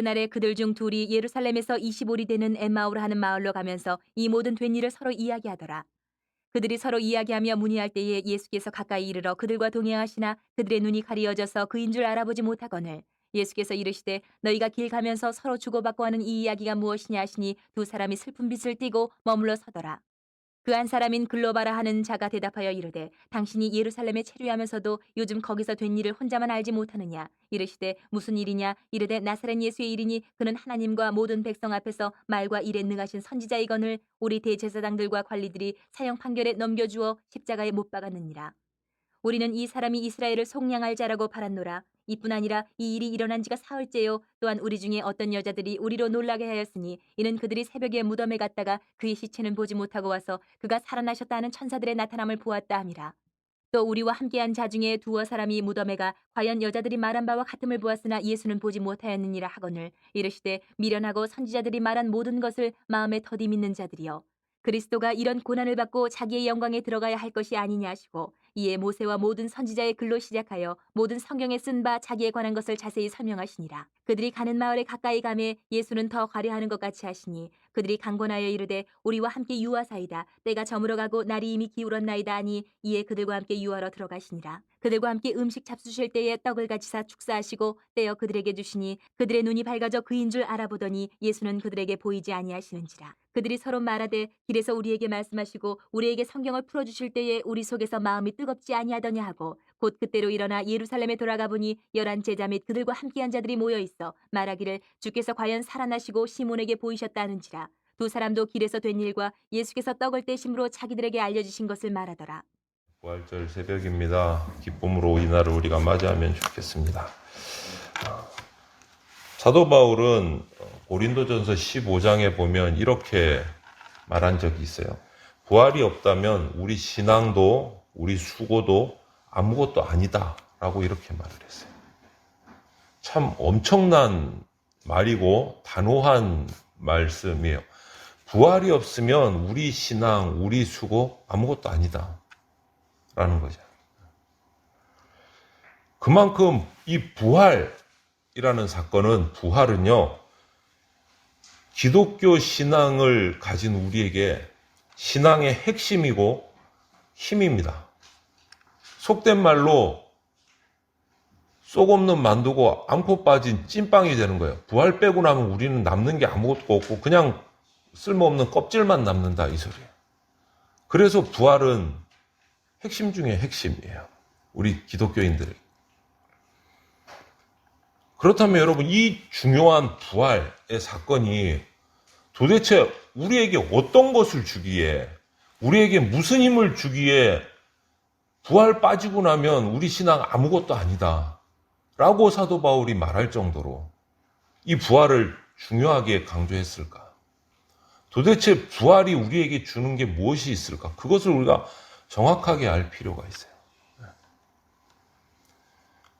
그날에 그들 중 둘이 예루살렘에서 25리 되는 엠마오라 하는 마을로 가면서 이 모든 된 일을 서로 이야기하더라. 그들이 서로 이야기하며 문의할 때에 예수께서 가까이 이르러 그들과 동행하시나 그들의 눈이 가리어져서 그인 줄 알아보지 못하거늘 예수께서 이르시되 너희가 길 가면서 서로 주고받고 하는 이 이야기가 무엇이냐 하시니 두 사람이 슬픈 빛을 띠고 머물러 서더라. 그 한 사람인 글로바라 하는 자가 대답하여 이르되 당신이 예루살렘에 체류하면서도 요즘 거기서 된 일을 혼자만 알지 못하느냐. 이르시되 무슨 일이냐. 이르되 나사렛 예수의 일이니 그는 하나님과 모든 백성 앞에서 말과 일에 능하신 선지자이거늘 우리 대제사장들과 관리들이 사형 판결에 넘겨주어 십자가에 못 박았느니라. 우리는 이 사람이 이스라엘을 속량할 자라고 바랐노라. 이뿐 아니라 이 일이 일어난 지가 사흘째요. 또한 우리 중에 어떤 여자들이 우리로 놀라게 하였으니 이는 그들이 새벽에 무덤에 갔다가 그의 시체는 보지 못하고 와서 그가 살아나셨다 하는 천사들의 나타남을 보았다 함이라. 또 우리와 함께한 자 중에 두어 사람이 무덤에 가 과연 여자들이 말한 바와 같음을 보았으나 예수는 보지 못하였느니라 하거늘 이르시되 미련하고 선지자들이 말한 모든 것을 마음에 더디 믿는 자들이여 그리스도가 이런 고난을 받고 자기의 영광에 들어가야 할 것이 아니냐 하시고 이에 모세와 모든 선지자의 글로 시작하여 모든 성경에 쓴 바 자기에 관한 것을 자세히 설명하시니라. 그들이 가는 마을에 가까이 가매 예수는 더 가려하는 것 같이 하시니 그들이 강권하여 이르되 우리와 함께 유하사이다. 때가 저물어 가고 날이 이미 기울었나이다 하니 이에 그들과 함께 유하러 들어가시니라. 그들과 함께 음식 잡수실 때에 떡을 가지사 축사하시고 떼어 그들에게 주시니 그들의 눈이 밝아져 그인 줄 알아보더니 예수는 그들에게 보이지 아니하시는지라. 그들이 서로 말하되 길에서 우리에게 말씀하시고 우리에게 성경을 풀어주실 때에 우리 속에서 마음이 뜨겁지 아니하더냐 하고 곧 그때로 일어나 예루살렘에 돌아가 보니 11 제자 및 그들과 함께한 자들이 모여 있어 말하기를 주께서 과연 살아나시고 시몬에게 보이셨다 하는지라. 두 사람도 길에서 된 일과 예수께서 떡을 떼심으로 자기들에게 알려주신 것을 말하더라. 부활절 새벽입니다. 기쁨으로 이 날을 우리가 맞이하면 좋겠습니다. 사도 바울은 고린도전서 15장에 보면 이렇게 말한 적이 있어요. 부활이 없다면 우리 신앙도 우리 수고도 아무것도 아니다 라고 이렇게 말을 했어요. 참 엄청난 말이고 단호한 말씀이에요. 부활이 없으면 우리 신앙, 우리 수고 아무것도 아니다 라는 거죠. 그만큼 이 부활이라는 사건은 부활은요 기독교 신앙을 가진 우리에게 신앙의 핵심이고 힘입니다. 속된 말로 쏙 없는 만두고 앙코 빠진 찐빵이 되는 거예요. 부활 빼고 나면 우리는 남는 게 아무것도 없고 그냥 쓸모없는 껍질만 남는다 이 소리예요. 그래서 부활은 핵심 중에 핵심이에요. 우리 기독교인들에게. 그렇다면 여러분 이 중요한 부활의 사건이 도대체 우리에게 어떤 것을 주기에 우리에게 무슨 힘을 주기에 부활 빠지고 나면 우리 신앙 아무것도 아니다 라고 사도 바울이 말할 정도로 이 부활을 중요하게 강조했을까? 도대체 부활이 우리에게 주는 게 무엇이 있을까? 그것을 우리가 정확하게 알 필요가 있어요.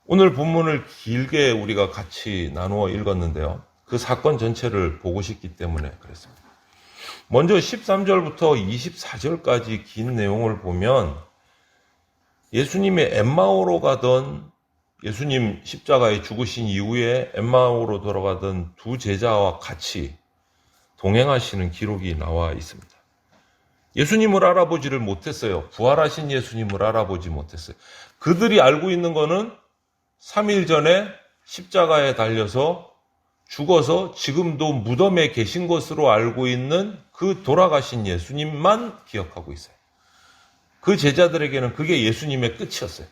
오늘 본문을 길게 우리가 같이 나누어 읽었는데요. 그 사건 전체를 보고 싶기 때문에 그랬습니다. 먼저 13절부터 24절까지 긴 내용을 보면 예수님의 엠마오로 가던 예수님 십자가에 죽으신 이후에 엠마오로 돌아가던 두 제자와 같이 동행하시는 기록이 나와 있습니다. 예수님을 알아보지를 못했어요. 부활하신 예수님을 알아보지 못했어요. 그들이 알고 있는 거는 3일 전에 십자가에 달려서 죽어서 지금도 무덤에 계신 것으로 알고 있는 그 돌아가신 예수님만 기억하고 있어요. 그 제자들에게는 그게 예수님의 끝이었어요.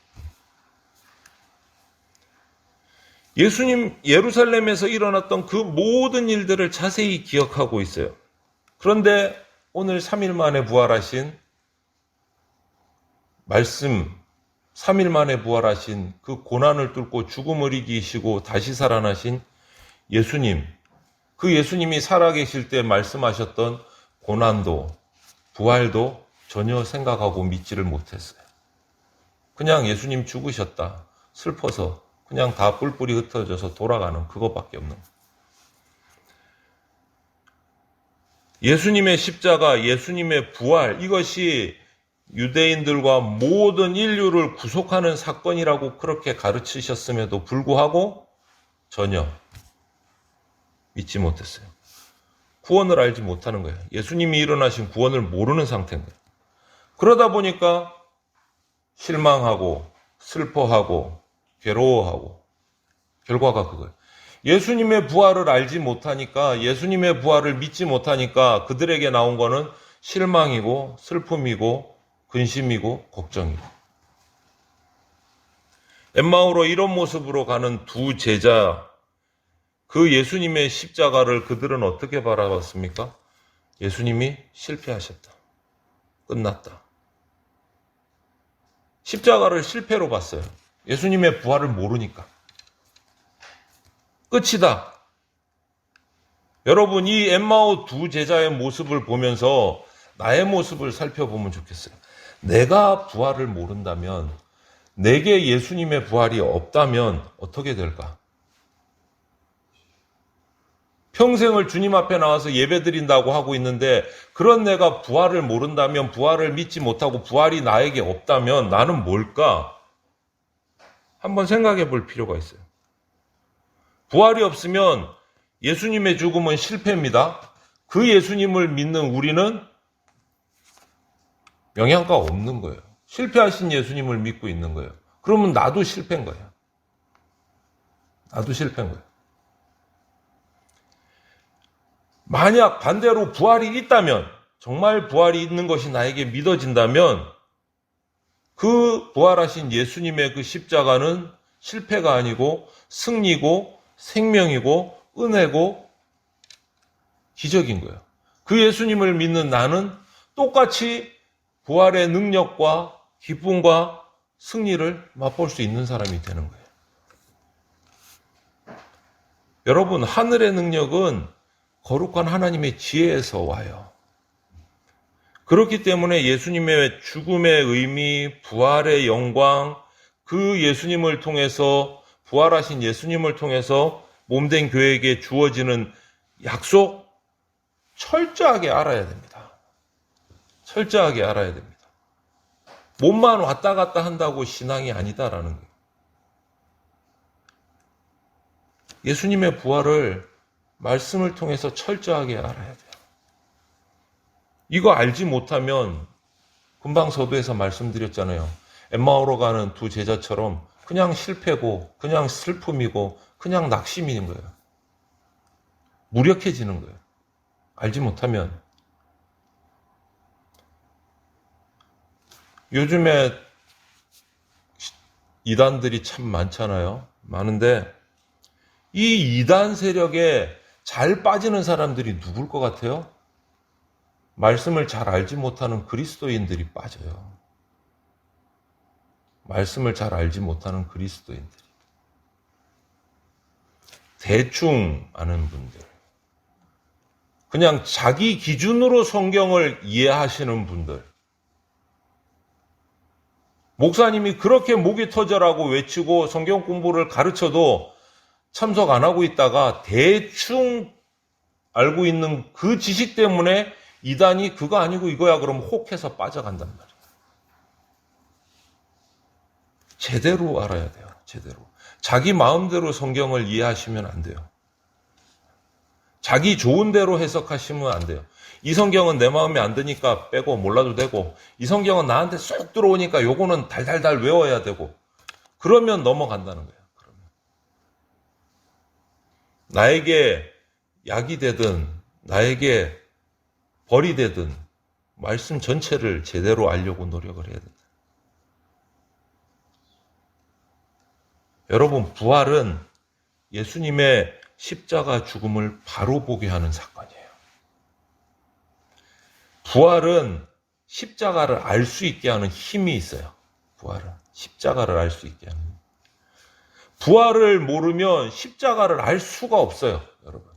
예수님 예루살렘에서 일어났던 그 모든 일들을 자세히 기억하고 있어요. 그런데 오늘 3일 만에 부활하신 말씀 3일 만에 부활하신 그 고난을 뚫고 죽음을 이기시고 다시 살아나신 예수님, 그 예수님이 살아계실 때 말씀하셨던 고난도, 부활도 전혀 생각하고 믿지를 못했어요. 그냥 예수님 죽으셨다, 슬퍼서 그냥 다 뿔뿔이 흩어져서 돌아가는 그것밖에 없는 거예요. 예수님의 십자가, 예수님의 부활, 이것이 유대인들과 모든 인류를 구속하는 사건이라고 그렇게 가르치셨음에도 불구하고 전혀 믿지 못했어요. 구원을 알지 못하는 거예요. 예수님이 일어나신 구원을 모르는 상태인 거예요. 그러다 보니까 실망하고 슬퍼하고 괴로워하고 결과가 그거예요. 예수님의 부활을 알지 못하니까, 예수님의 부활을 믿지 못하니까 그들에게 나온 거는 실망이고 슬픔이고 근심이고 걱정이고. 엠마오로 이런 모습으로 가는 두 제자, 그 예수님의 십자가를 그들은 어떻게 바라봤습니까? 예수님이 실패하셨다. 끝났다. 십자가를 실패로 봤어요. 예수님의 부활을 모르니까. 끝이다. 여러분, 이 엠마오 두 제자의 모습을 보면서 나의 모습을 살펴보면 좋겠어요. 내가 부활을 모른다면, 내게 예수님의 부활이 없다면 어떻게 될까? 평생을 주님 앞에 나와서 예배드린다고 하고 있는데, 그런 내가 부활을 모른다면, 부활을 믿지 못하고 부활이 나에게 없다면 나는 뭘까? 한번 생각해 볼 필요가 있어요. 부활이 없으면 예수님의 죽음은 실패입니다. 그 예수님을 믿는 우리는 영향가 없는 거예요. 실패하신 예수님을 믿고 있는 거예요. 그러면 나도 실패인 거예요. 나도 실패인 거예요. 만약 반대로 부활이 있다면, 정말 부활이 있는 것이 나에게 믿어진다면, 그 부활하신 예수님의 그 십자가는 실패가 아니고 승리고 생명이고 은혜고 기적인 거예요. 그 예수님을 믿는 나는 똑같이 부활의 능력과 기쁨과 승리를 맛볼 수 있는 사람이 되는 거예요. 여러분, 하늘의 능력은 거룩한 하나님의 지혜에서 와요. 그렇기 때문에 예수님의 죽음의 의미, 부활의 영광, 그 예수님을 통해서, 부활하신 예수님을 통해서 몸된 교회에게 주어지는 약속, 철저하게 알아야 됩니다. 철저하게 알아야 됩니다. 몸만 왔다 갔다 한다고 신앙이 아니다라는 거예요. 예수님의 부활을 말씀을 통해서 철저하게 알아야 돼요. 이거 알지 못하면 금방 서두에서 말씀드렸잖아요. 엠마오로 가는 두 제자처럼 그냥 실패고 그냥 슬픔이고 그냥 낙심인 거예요. 무력해지는 거예요. 알지 못하면. 요즘에 이단들이 참 많잖아요. 많은데 이 이단 세력에 잘 빠지는 사람들이 누굴 것 같아요? 말씀을 잘 알지 못하는 그리스도인들이 빠져요. 말씀을 잘 알지 못하는 그리스도인들이. 대충 아는 분들. 그냥 자기 기준으로 성경을 이해하시는 분들. 목사님이 그렇게 목이 터져라고 외치고 성경 공부를 가르쳐도 참석 안 하고 있다가 대충 알고 있는 그 지식 때문에 이단이 그거 아니고 이거야 그러면 혹해서 빠져간단 말이에요. 제대로 알아야 돼요. 제대로. 자기 마음대로 성경을 이해하시면 안 돼요. 자기 좋은 대로 해석하시면 안 돼요. 이 성경은 내 마음에 안 드니까 빼고 몰라도 되고, 이 성경은 나한테 쏙 들어오니까 요거는 달달달 외워야 되고, 그러면 넘어간다는 거예요. 그러면. 나에게 약이 되든 나에게 벌이 되든 말씀 전체를 제대로 알려고 노력을 해야 된다. 여러분, 부활은 예수님의 십자가 죽음을 바로 보게 하는 사건이에요. 부활은 십자가를 알 수 있게 하는 힘이 있어요. 부활은 십자가를 알 수 있게 하는 힘. 부활을 모르면 십자가를 알 수가 없어요. 여러분,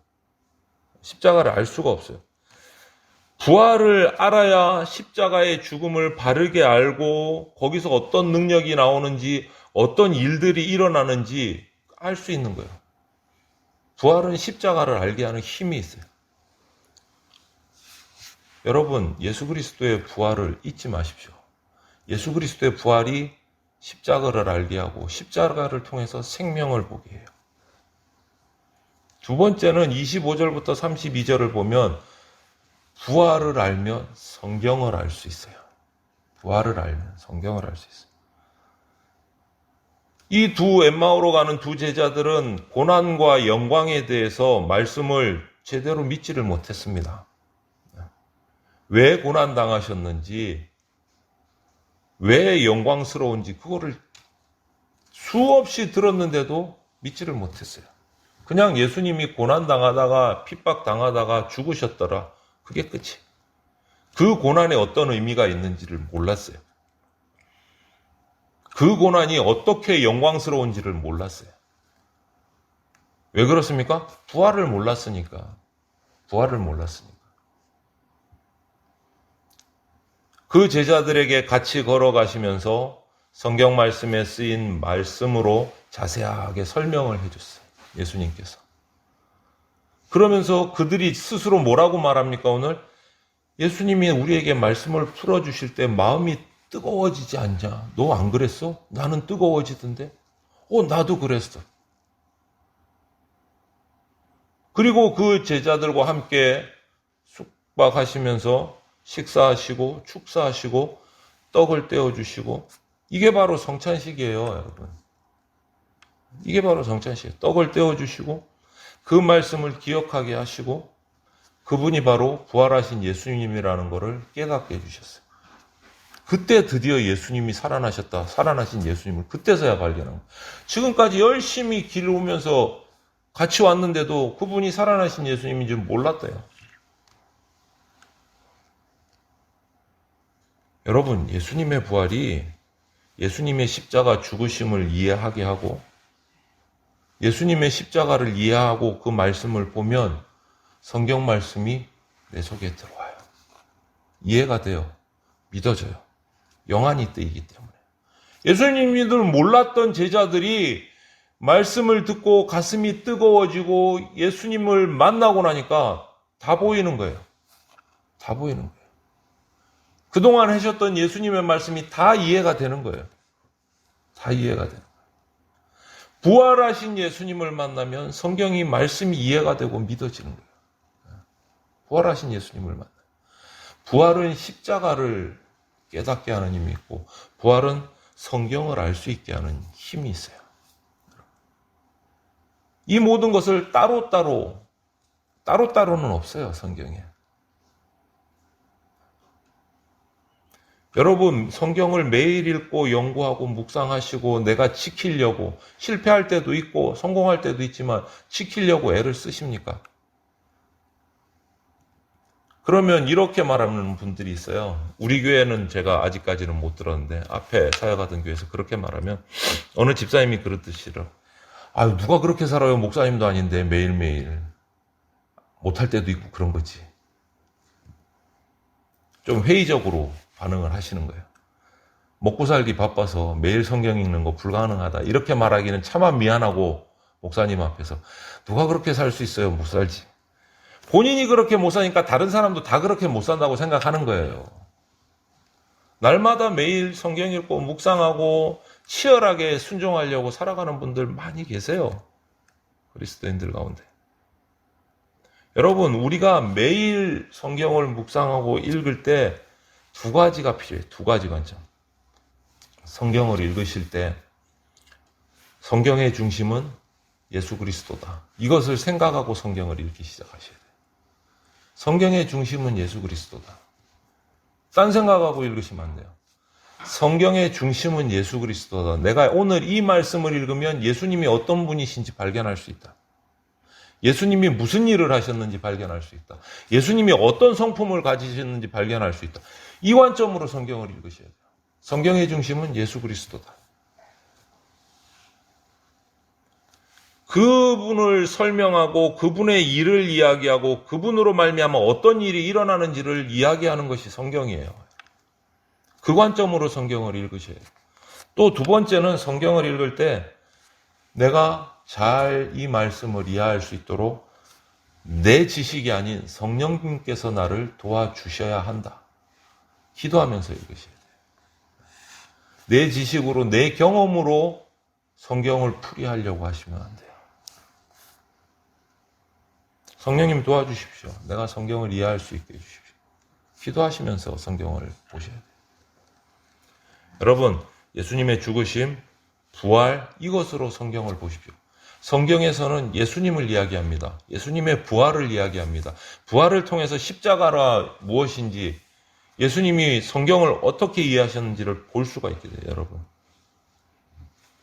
십자가를 알 수가 없어요. 부활을 알아야 십자가의 죽음을 바르게 알고 거기서 어떤 능력이 나오는지 어떤 일들이 일어나는지 알 수 있는 거예요. 부활은 십자가를 알게 하는 힘이 있어요. 여러분, 예수 그리스도의 부활을 잊지 마십시오. 예수 그리스도의 부활이 십자가를 알게 하고 십자가를 통해서 생명을 보게 해요. 두 번째는 25절부터 32절을 보면 부활을 알면 성경을 알 수 있어요. 부활을 알면 성경을 알 수 있어요. 이 두 엠마오로 가는 두 제자들은 고난과 영광에 대해서 말씀을 제대로 믿지를 못했습니다. 왜 고난 당하셨는지, 왜 영광스러운지 그거를 수없이 들었는데도 믿지를 못했어요. 그냥 예수님이 고난 당하다가 핍박 당하다가 죽으셨더라. 그게 끝이. 그 고난에 어떤 의미가 있는지를 몰랐어요. 그 고난이 어떻게 영광스러운지를 몰랐어요. 왜 그렇습니까? 부활을 몰랐으니까. 부활을 몰랐으니까. 그 제자들에게 같이 걸어가시면서 성경 말씀에 쓰인 말씀으로 자세하게 설명을 해줬어요. 예수님께서. 그러면서 그들이 스스로 뭐라고 말합니까, 오늘? 예수님이 우리에게 말씀을 풀어주실 때 마음이 뜨거워지지 않냐? 너 안 그랬어? 나는 뜨거워지던데? 나도 그랬어. 그리고 그 제자들과 함께 숙박하시면서 식사하시고 축사하시고 떡을 떼어주시고 이게 바로 성찬식이에요, 여러분. 이게 바로 성찬식이에요. 떡을 떼어주시고 그 말씀을 기억하게 하시고 그분이 바로 부활하신 예수님이라는 것을 깨닫게 해주셨어요. 그때 드디어 예수님이 살아나셨다. 살아나신 예수님을 그때서야 발견한 거예요. 지금까지 열심히 길을 오면서 같이 왔는데도 그분이 살아나신 예수님인 줄 몰랐대요. 여러분, 예수님의 부활이 예수님의 십자가 죽으심을 이해하게 하고 예수님의 십자가를 이해하고 그 말씀을 보면 성경 말씀이 내 속에 들어와요. 이해가 돼요. 믿어져요. 영안이 뜨이기 때문에. 예수님이들 몰랐던 제자들이 말씀을 듣고 가슴이 뜨거워지고 예수님을 만나고 나니까 다 보이는 거예요. 다 보이는 거예요. 그동안 하셨던 예수님의 말씀이 다 이해가 되는 거예요. 다 이해가 되는 거예요. 부활하신 예수님을 만나면 성경이 말씀이 이해가 되고 믿어지는 거예요. 부활하신 예수님을 만나요. 부활은 십자가를 깨닫게 하는 힘이 있고 부활은 성경을 알 수 있게 하는 힘이 있어요. 이 모든 것을 따로따로는 없어요, 성경에. 여러분, 성경을 매일 읽고 연구하고 묵상하시고 내가 지키려고 실패할 때도 있고 성공할 때도 있지만 지키려고 애를 쓰십니까? 그러면 이렇게 말하는 분들이 있어요. 우리 교회는 제가 아직까지는 못 들었는데 앞에 사역하던 교회에서 그렇게 말하면 어느 집사님이 그러듯이요. 아유, 누가 그렇게 살아요? 목사님도 아닌데 매일매일. 못할 때도 있고 그런 거지. 좀 회의적으로 반응을 하시는 거예요. 먹고 살기 바빠서 매일 성경 읽는 거 불가능하다. 이렇게 말하기는 차마 미안하고 목사님 앞에서 누가 그렇게 살 수 있어요? 못 살지. 본인이 그렇게 못 사니까 다른 사람도 다 그렇게 못 산다고 생각하는 거예요. 날마다 매일 성경 읽고 묵상하고 치열하게 순종하려고 살아가는 분들 많이 계세요. 그리스도인들 가운데. 여러분, 우리가 매일 성경을 묵상하고 읽을 때 두 가지가 필요해요. 두 가지 관점. 성경을 읽으실 때 성경의 중심은 예수 그리스도다. 이것을 생각하고 성경을 읽기 시작하셔야 돼요. 성경의 중심은 예수 그리스도다. 딴 생각하고 읽으시면 안 돼요. 성경의 중심은 예수 그리스도다. 내가 오늘 이 말씀을 읽으면 예수님이 어떤 분이신지 발견할 수 있다. 예수님이 무슨 일을 하셨는지 발견할 수 있다. 예수님이 어떤 성품을 가지셨는지 발견할 수 있다. 이 관점으로 성경을 읽으셔야 돼요. 성경의 중심은 예수 그리스도다. 그분을 설명하고 그분의 일을 이야기하고 그분으로 말미암아 어떤 일이 일어나는지를 이야기하는 것이 성경이에요. 그 관점으로 성경을 읽으셔야 돼요. 또 두 번째는 성경을 읽을 때 내가 잘 이 말씀을 이해할 수 있도록 내 지식이 아닌 성령님께서 나를 도와주셔야 한다. 기도하면서 읽으셔야 돼요. 내 지식으로 내 경험으로 성경을 풀이하려고 하시면 안 돼요. 성령님 도와주십시오. 내가 성경을 이해할 수 있게 해주십시오. 기도하시면서 성경을 보셔야 돼요. 여러분, 예수님의 죽으심, 부활, 이것으로 성경을 보십시오. 성경에서는 예수님을 이야기합니다. 예수님의 부활을 이야기합니다. 부활을 통해서 십자가가 무엇인지, 예수님이 성경을 어떻게 이해하셨는지를 볼 수가 있게 돼요, 여러분.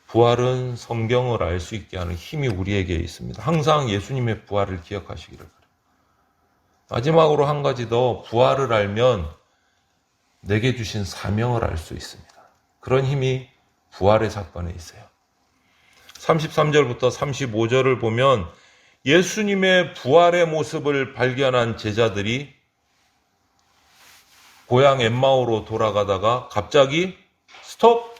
부활은 성경을 알 수 있게 하는 힘이 우리에게 있습니다. 항상 예수님의 부활을 기억하시기를 바랍니다. 마지막으로 한 가지 더, 부활을 알면 내게 주신 사명을 알 수 있습니다. 그런 힘이 부활의 사건에 있어요. 33절부터 35절을 보면 예수님의 부활의 모습을 발견한 제자들이 고향 엠마오로 돌아가다가 갑자기 스톱!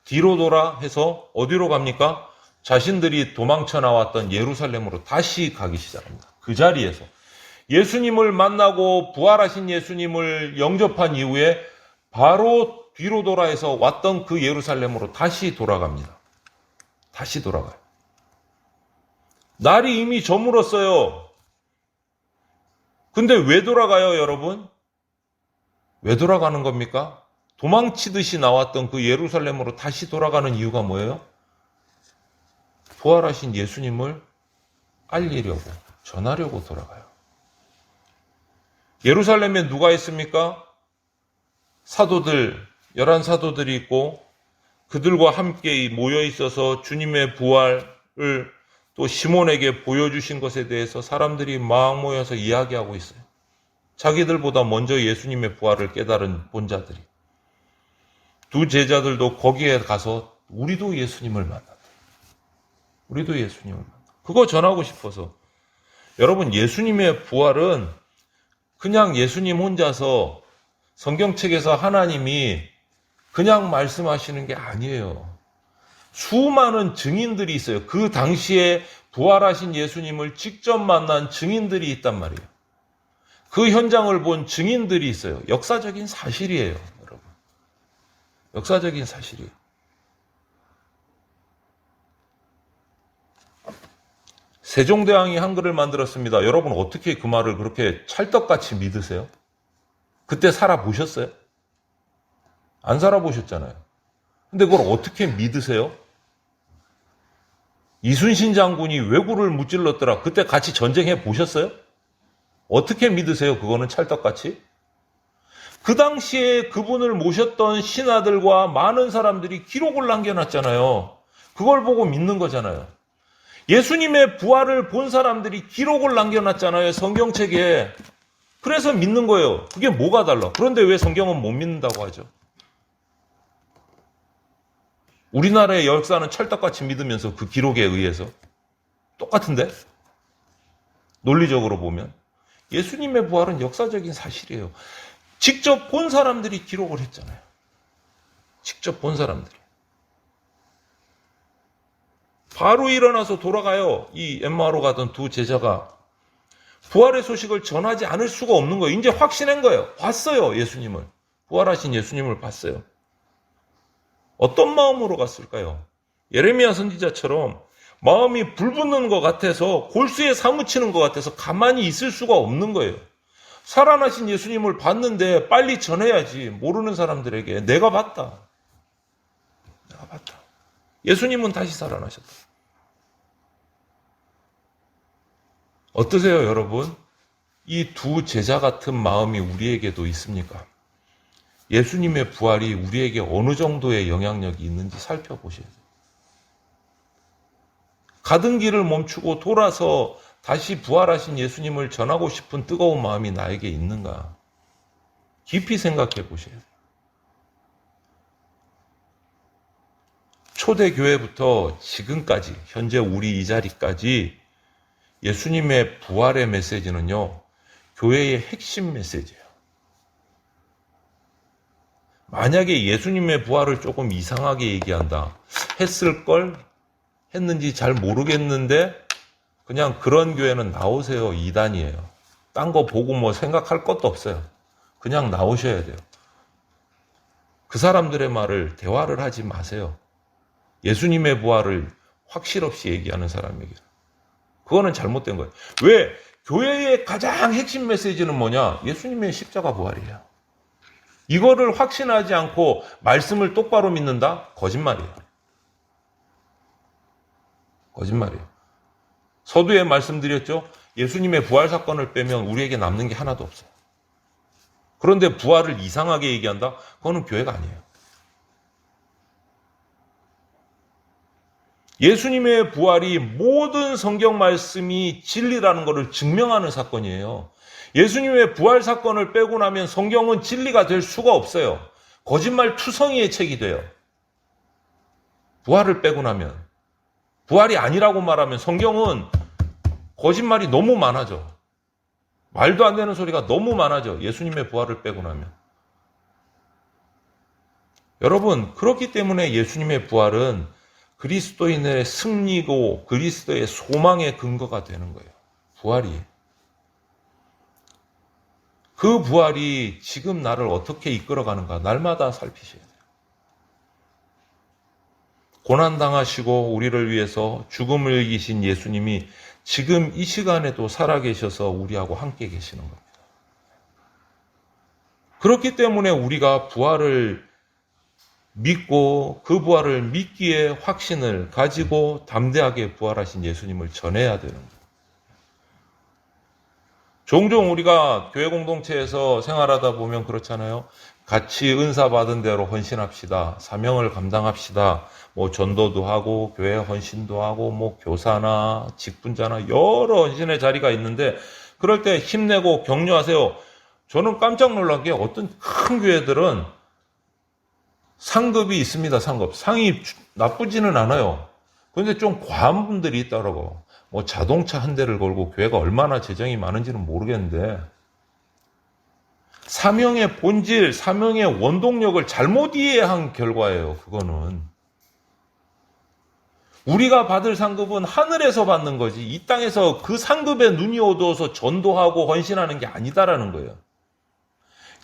뒤로 돌아 해서 어디로 갑니까? 자신들이 도망쳐 나왔던 예루살렘으로 다시 가기 시작합니다. 그 자리에서 예수님을 만나고 부활하신 예수님을 영접한 이후에 바로 뒤로 돌아 해서 왔던 그 예루살렘으로 다시 돌아갑니다. 다시 돌아가요. 날이 이미 저물었어요. 근데 왜 돌아가요, 여러분? 왜 돌아가는 겁니까? 도망치듯이 나왔던 그 예루살렘으로 다시 돌아가는 이유가 뭐예요? 부활하신 예수님을 알리려고, 전하려고 돌아가요. 예루살렘에 누가 있습니까? 사도들, 11사도들이 있고 그들과 함께 모여 있어서 주님의 부활을 또 시몬에게 보여주신 것에 대해서 사람들이 막 모여서 이야기하고 있어요. 자기들보다 먼저 예수님의 부활을 깨달은 본자들이. 두 제자들도 거기에 가서 우리도 예수님을 만났다. 우리도 예수님을 만났다. 그거 전하고 싶어서. 여러분, 예수님의 부활은 그냥 예수님 혼자서 성경책에서 하나님이 그냥 말씀하시는 게 아니에요. 수많은 증인들이 있어요. 그 당시에 부활하신 예수님을 직접 만난 증인들이 있단 말이에요. 그 현장을 본 증인들이 있어요. 역사적인 사실이에요, 여러분. 역사적인 사실이에요. 세종대왕이 한글을 만들었습니다. 여러분, 어떻게 그 말을 그렇게 찰떡같이 믿으세요? 그때 살아보셨어요? 안 살아보셨잖아요. 근데 그걸 어떻게 믿으세요? 이순신 장군이 왜구를 무찔렀더라. 그때 같이 전쟁해 보셨어요? 어떻게 믿으세요? 그거는 찰떡같이? 그 당시에 그분을 모셨던 신하들과 많은 사람들이 기록을 남겨놨잖아요. 그걸 보고 믿는 거잖아요. 예수님의 부활을 본 사람들이 기록을 남겨놨잖아요. 성경책에. 그래서 믿는 거예요. 그게 뭐가 달라? 그런데 왜 성경은 못 믿는다고 하죠? 우리나라의 역사는 찰떡같이 믿으면서 그 기록에 의해서 똑같은데? 논리적으로 보면 예수님의 부활은 역사적인 사실이에요. 직접 본 사람들이 기록을 했잖아요. 직접 본 사람들이. 바로 일어나서 돌아가요. 이 엠마오로 가던 두 제자가. 부활의 소식을 전하지 않을 수가 없는 거예요. 이제 확신한 거예요. 봤어요, 예수님을. 부활하신 예수님을 봤어요. 어떤 마음으로 갔을까요? 예레미야 선지자처럼 마음이 불붙는 것 같아서 골수에 사무치는 것 같아서 가만히 있을 수가 없는 거예요. 살아나신 예수님을 봤는데 빨리 전해야지. 모르는 사람들에게 내가 봤다. 내가 봤다. 예수님은 다시 살아나셨다. 어떠세요, 여러분? 이 두 제자 같은 마음이 우리에게도 있습니까? 예수님의 부활이 우리에게 어느 정도의 영향력이 있는지 살펴보셔야 돼요. 가던 길을 멈추고 돌아서 다시 부활하신 예수님을 전하고 싶은 뜨거운 마음이 나에게 있는가? 깊이 생각해 보셔야 돼요. 초대교회부터 지금까지, 현재 우리 이 자리까지 예수님의 부활의 메시지는요, 교회의 핵심 메시지예요. 만약에 예수님의 부활을 조금 이상하게 얘기한다. 했을걸? 했는지 잘 모르겠는데 그냥 그런 교회는 나오세요. 이단이에요. 딴 거 보고 뭐 생각할 것도 없어요. 그냥 나오셔야 돼요. 그 사람들의 말을 대화를 하지 마세요. 예수님의 부활을 확실 없이 얘기하는 사람에게. 그거는 잘못된 거예요. 왜? 교회의 가장 핵심 메시지는 뭐냐? 예수님의 십자가 부활이에요. 이거를 확신하지 않고 말씀을 똑바로 믿는다? 거짓말이에요. 거짓말이에요. 서두에 말씀드렸죠? 예수님의 부활 사건을 빼면 우리에게 남는 게 하나도 없어요. 그런데 부활을 이상하게 얘기한다? 그거는 교회가 아니에요. 예수님의 부활이 모든 성경 말씀이 진리라는 것을 증명하는 사건이에요. 예수님의 부활 사건을 빼고 나면 성경은 진리가 될 수가 없어요. 거짓말 투성이의 책이 돼요. 부활을 빼고 나면. 부활이 아니라고 말하면 성경은 거짓말이 너무 많아져. 말도 안 되는 소리가 너무 많아져. 예수님의 부활을 빼고 나면. 여러분, 그렇기 때문에 예수님의 부활은 그리스도인의 승리고 그리스도의 소망의 근거가 되는 거예요. 부활이. 그 부활이 지금 나를 어떻게 이끌어가는가 날마다 살피셔야 돼요. 고난당하시고 우리를 위해서 죽음을 이기신 예수님이 지금 이 시간에도 살아계셔서 우리하고 함께 계시는 겁니다. 그렇기 때문에 우리가 부활을 믿고 그 부활을 믿기에 확신을 가지고 담대하게 부활하신 예수님을 전해야 되는 거예요. 종종 우리가 교회 공동체에서 생활하다 보면 그렇잖아요. 같이 은사 받은 대로 헌신합시다. 사명을 감당합시다. 뭐 전도도 하고 교회 헌신도 하고 뭐 교사나 직분자나 여러 헌신의 자리가 있는데 그럴 때 힘내고 격려하세요. 저는 깜짝 놀란 게 어떤 큰 교회들은 상급이 있습니다. 상급. 상이 나쁘지는 않아요. 그런데 좀 과한 분들이 있더라고. 뭐 자동차 한 대를 걸고 교회가 얼마나 재정이 많은지는 모르겠는데 사명의 본질, 사명의 원동력을 잘못 이해한 결과예요. 그거는. 우리가 받을 상급은 하늘에서 받는 거지 이 땅에서 그 상급에 눈이 어두워서 전도하고 헌신하는 게 아니다라는 거예요.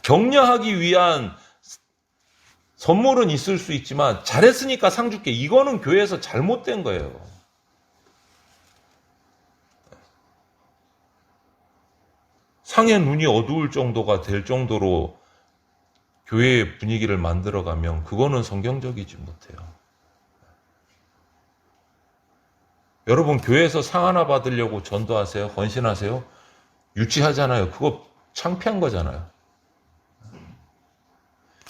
격려하기 위한 선물은 있을 수 있지만 잘했으니까 상 줄게. 이거는 교회에서 잘못된 거예요. 상의 눈이 어두울 정도가 될 정도로 교회의 분위기를 만들어가면 그거는 성경적이지 못해요. 여러분 교회에서 상 하나 받으려고 전도하세요? 헌신하세요? 유치하잖아요. 그거 창피한 거잖아요.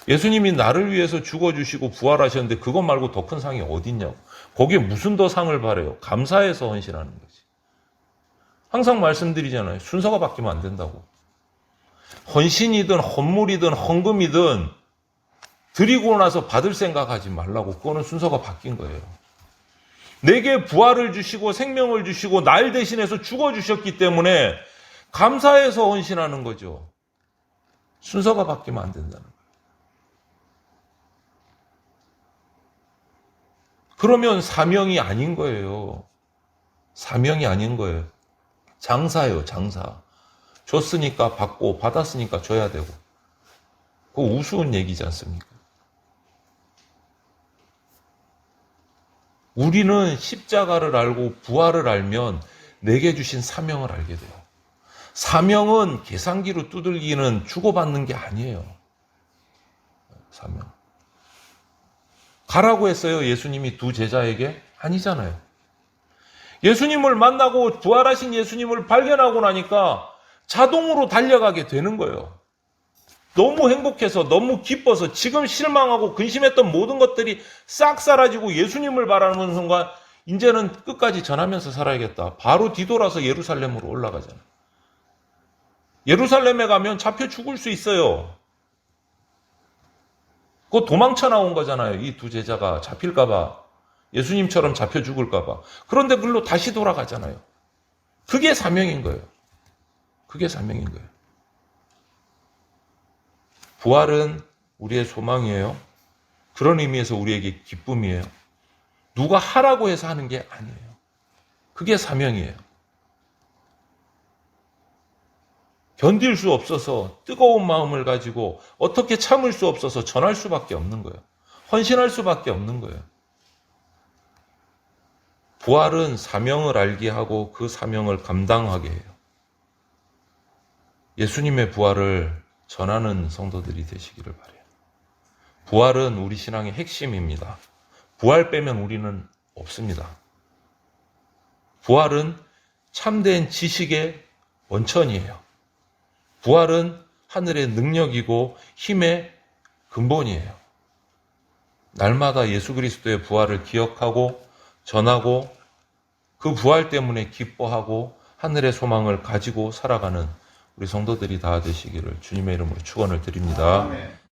예수님이 나를 위해서 죽어주시고 부활하셨는데 그것 말고 더 큰 상이 어딨냐고. 거기에 무슨 더 상을 바래요. 감사해서 헌신하는 거지. 항상 말씀드리잖아요. 순서가 바뀌면 안 된다고. 헌신이든 헌물이든 헌금이든 드리고 나서 받을 생각하지 말라고. 그거는 순서가 바뀐 거예요. 내게 부활을 주시고 생명을 주시고 날 대신해서 죽어주셨기 때문에 감사해서 헌신하는 거죠. 순서가 바뀌면 안 된다는 거예요. 그러면 사명이 아닌 거예요. 사명이 아닌 거예요. 장사예요, 장사. 줬으니까 받고 받았으니까 줘야 되고. 그거 우스운 얘기지 않습니까? 우리는 십자가를 알고 부활을 알면 내게 주신 사명을 알게 돼요. 사명은 계산기로 두들기는 주고받는 게 아니에요. 사명. 가라고 했어요, 예수님이 두 제자에게? 아니잖아요. 예수님을 만나고 부활하신 예수님을 발견하고 나니까 자동으로 달려가게 되는 거예요. 너무 행복해서 너무 기뻐서 지금 실망하고 근심했던 모든 것들이 싹 사라지고 예수님을 바라는 순간 이제는 끝까지 전하면서 살아야겠다. 바로 뒤돌아서 예루살렘으로 올라가잖아요. 예루살렘에 가면 잡혀 죽을 수 있어요. 그거 도망쳐 나온 거잖아요. 이 두 제자가 잡힐까봐. 예수님처럼 잡혀 죽을까봐. 그런데 그걸로 다시 돌아가잖아요. 그게 사명인 거예요. 그게 사명인 거예요. 부활은 우리의 소망이에요. 그런 의미에서 우리에게 기쁨이에요. 누가 하라고 해서 하는 게 아니에요. 그게 사명이에요. 견딜 수 없어서 뜨거운 마음을 가지고 어떻게 참을 수 없어서 전할 수밖에 없는 거예요. 헌신할 수밖에 없는 거예요. 부활은 사명을 알게 하고 그 사명을 감당하게 해요. 예수님의 부활을 전하는 성도들이 되시기를 바라요. 부활은 우리 신앙의 핵심입니다. 부활 빼면 우리는 없습니다. 부활은 참된 지식의 원천이에요. 부활은 하늘의 능력이고 힘의 근본이에요. 날마다 예수 그리스도의 부활을 기억하고 전하고 그 부활 때문에 기뻐하고 하늘의 소망을 가지고 살아가는 우리 성도들이 다 되시기를 주님의 이름으로 축원을 드립니다. 아멘.